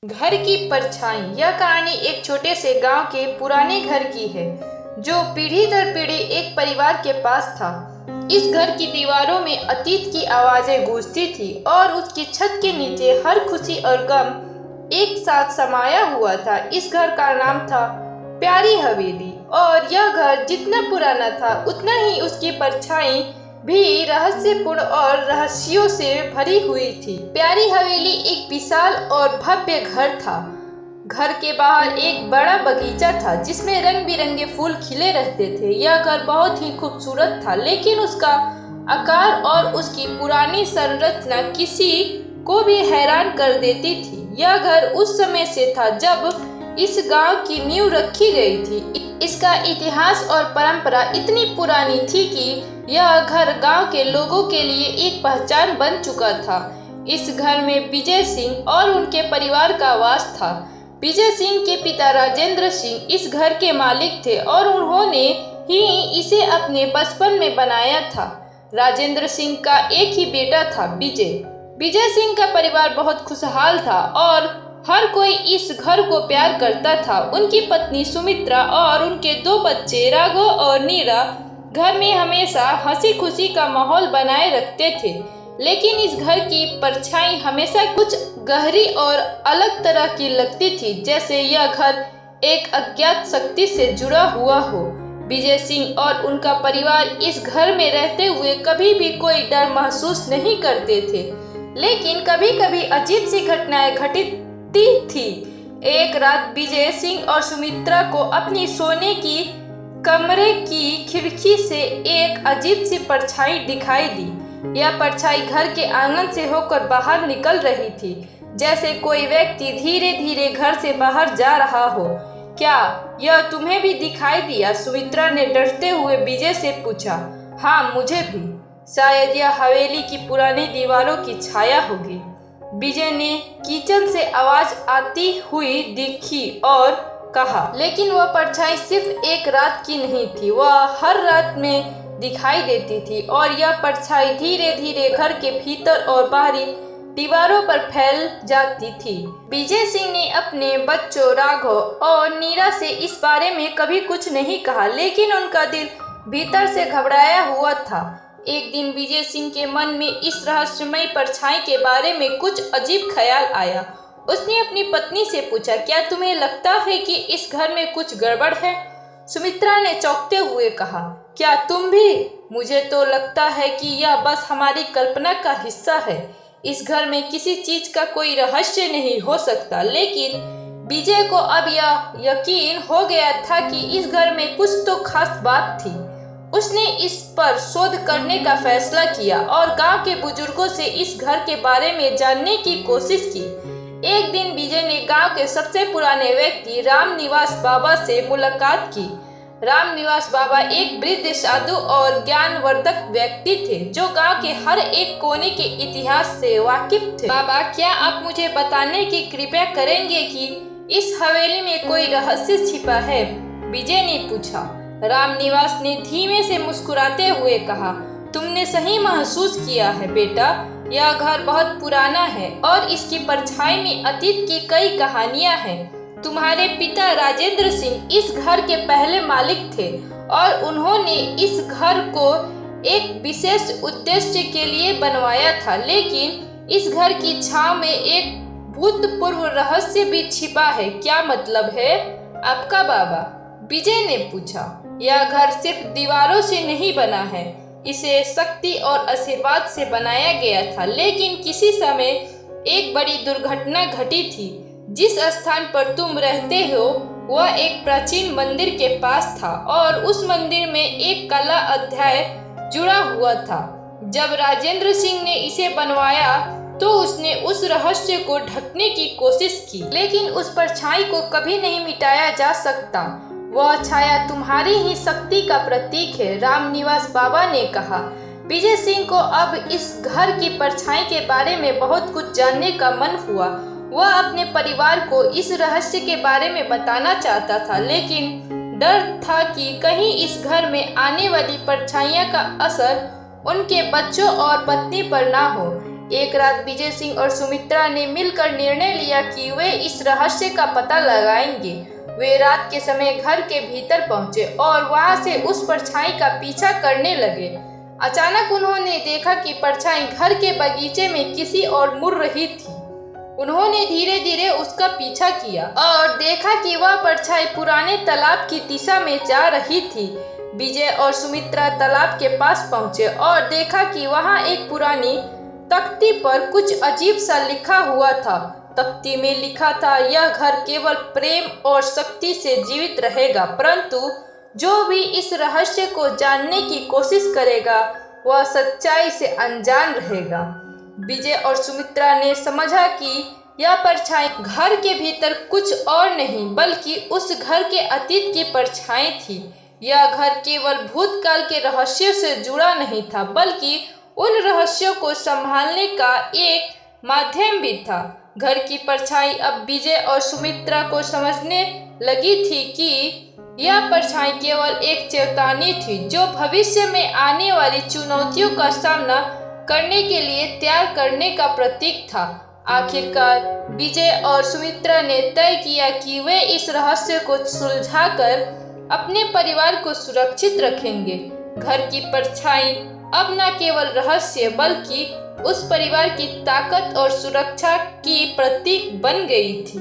घर की परछाई। यह कहानी एक छोटे से गांव के पुराने घर की है जो पीढ़ी दर पीढ़ी एक परिवार के पास था। इस घर की दीवारों में अतीत की आवाजें गूंजती थी और उसकी छत के नीचे हर खुशी और गम एक साथ समाया हुआ था। इस घर का नाम था प्यारी हवेली और यह घर जितना पुराना था उतना ही उसकी परछाई भी रहस्यपूर्ण और रहस्यों से भरी हुई थी। प्यारी हवेली एक विशाल और भव्य घर था। घर के बाहर एक बड़ा बगीचा था जिसमें रंग बिरंगे फूल खिले रहते थे। यह घर बहुत ही खूबसूरत था, लेकिन उसका आकार और उसकी पुरानी संरचना किसी को भी हैरान कर देती थी। यह घर उस समय से था जब इस गांव की नींव रखी गई थी। इसका इतिहास और परंपरा इतनी पुरानी थी कि यह घर गांव के लोगों के लिए एक पहचान बन चुका था। इस घर में विजय सिंह और उनके परिवार का वास था। विजय सिंह के पिता राजेंद्र सिंह इस घर के मालिक थे और उन्होंने ही इसे अपने बचपन में बनाया था। राजेंद्र सिंह का एक ही बेटा था, विजय। विजय सिंह का परिवार बहुत खुशहाल था और हर कोई इस घर को प्यार करता था। उनकी पत्नी सुमित्रा और उनके 2 बच्चे राघव और नीरा घर में हमेशा हंसी खुशी का माहौल बनाए रखते थे। लेकिन इस घर की परछाई हमेशा कुछ गहरी और अलग तरह की लगती थी, जैसे यह घर एक अज्ञात शक्ति से जुड़ा हुआ हो। विजय सिंह और उनका परिवार इस घर में रहते हुए कभी भी कोई डर महसूस नहीं करते थे, लेकिन कभी कभी अजीब सी घटनाएं घटित थी। एक रात विजय सिंह और सुमित्रा को अपनी सोने की कमरे की खिड़की से एक अजीब सी परछाई दिखाई दी। यह परछाई घर के आंगन से होकर बाहर निकल रही थी, जैसे कोई व्यक्ति धीरे धीरे घर से बाहर जा रहा हो। क्या यह तुम्हें भी दिखाई दिया? सुमित्रा ने डरते हुए विजय से पूछा। हाँ, मुझे भी। शायद यह हवेली की पुरानी दीवारों की छाया होगी, विजय ने किचन से आवाज आती हुई दिखी और कहा। लेकिन वह परछाई सिर्फ एक रात की नहीं थी, वह हर रात में दिखाई देती थी और यह परछाई धीरे धीरे घर के भीतर और बाहरी दीवारों पर फैल जाती थी। विजय सिंह ने अपने बच्चों राघव और नीरा से इस बारे में कभी कुछ नहीं कहा, लेकिन उनका दिल भीतर से घबराया हुआ था। एक दिन विजय सिंह के मन में इस रहस्यमय परछाई के बारे में कुछ अजीब ख्याल आया। उसने अपनी पत्नी से पूछा, क्या तुम्हें लगता है कि इस घर में कुछ गड़बड़ है? सुमित्रा ने चौंकते हुए कहा, क्या तुम भी? मुझे तो लगता है कि यह बस हमारी कल्पना का हिस्सा है। इस घर में किसी चीज का कोई रहस्य नहीं हो सकता। लेकिन विजय को अब यह यकीन हो गया था कि इस घर में कुछ तो खास बात थी। उसने इस पर शोध करने का फैसला किया और गांव के बुजुर्गों से इस घर के बारे में जानने की कोशिश की। एक दिन विजय ने गांव के सबसे पुराने व्यक्ति रामनिवास बाबा से मुलाकात की। रामनिवास बाबा एक वृद्ध साधु और ज्ञानवर्धक व्यक्ति थे जो गांव के हर एक कोने के इतिहास से वाकिफ थे। बाबा, क्या आप मुझे बताने की कृपा करेंगे कि इस हवेली में कोई रहस्य छिपा है? विजय ने पूछा। रामनिवास ने धीमे से मुस्कुराते हुए कहा, तुमने सही महसूस किया है बेटा। यह घर बहुत पुराना है और इसकी परछाई में अतीत की कई कहानियां हैं। तुम्हारे पिता राजेंद्र सिंह इस घर के पहले मालिक थे और उन्होंने इस घर को एक विशेष उद्देश्य के लिए बनवाया था, लेकिन इस घर की छांव में एक भूतपूर्व रहस्य भी छिपा है। क्या मतलब है आपका बाबा? विजय ने पूछा। यह घर सिर्फ दीवारों से नहीं बना है, इसे शक्ति और आशीर्वाद से बनाया गया था। लेकिन किसी समय एक बड़ी दुर्घटना घटी थी। जिस स्थान पर तुम रहते हो वह एक प्राचीन मंदिर के पास था और उस मंदिर में एक कला अध्याय जुड़ा हुआ था। जब राजेंद्र सिंह ने इसे बनवाया तो उसने उस रहस्य को ढकने की कोशिश की, लेकिन उस परछाई को कभी नहीं मिटाया जा सकता। वह छाया तुम्हारी ही शक्ति का प्रतीक है, रामनिवास बाबा ने कहा। विजय सिंह को अब इस घर की परछाई के बारे में बहुत कुछ जानने का मन हुआ। वह अपने परिवार को इस रहस्य के बारे में बताना चाहता था, लेकिन डर था कि कहीं इस घर में आने वाली परछाइयां का असर उनके बच्चों और पत्नी पर ना हो। एक रात विजय सिंह और सुमित्रा ने मिलकर निर्णय लिया कि वे इस रहस्य का पता लगाएंगे। वे रात के समय घर के भीतर पहुंचे और वहां से उस परछाई का पीछा करने लगे। अचानक उन्होंने देखा कि परछाई घर के बगीचे में किसी ओर मुड़ रही थी। उन्होंने धीरे धीरे उसका पीछा किया और देखा कि वह परछाई पुराने तालाब की दिशा में जा रही थी। विजय और सुमित्रा तालाब के पास पहुंचे और देखा कि वहां एक पुरानी तख्ती पर कुछ अजीब सा लिखा हुआ था। तख्ती में लिखा था, यह घर केवल प्रेम और शक्ति से जीवित रहेगा, परंतु जो भी इस रहस्य को जानने की कोशिश करेगा वह सच्चाई से अनजान रहेगा। विजय और सुमित्रा ने समझा कि यह परछाई घर के भीतर कुछ और नहीं बल्कि उस घर के अतीत की परछाई थी। यह घर केवल भूतकाल के रहस्यों से जुड़ा नहीं था बल्कि उन रहस्यों को संभालने का एक माध्यम भी था। घर की परछाई अब विजय और सुमित्रा को समझने लगी थी कि यह परछाई केवल एक चेतावनी थी जो भविष्य में आने वाली चुनौतियों का सामना करने के लिए तैयार करने का प्रतीक था। आखिरकार विजय और सुमित्रा ने तय किया कि वे इस रहस्य को सुलझाकर अपने परिवार को सुरक्षित रखेंगे। घर की परछाई अब न केवल रहस्य बल्कि उस परिवार की ताकत और सुरक्षा की प्रतीक बन गई थी।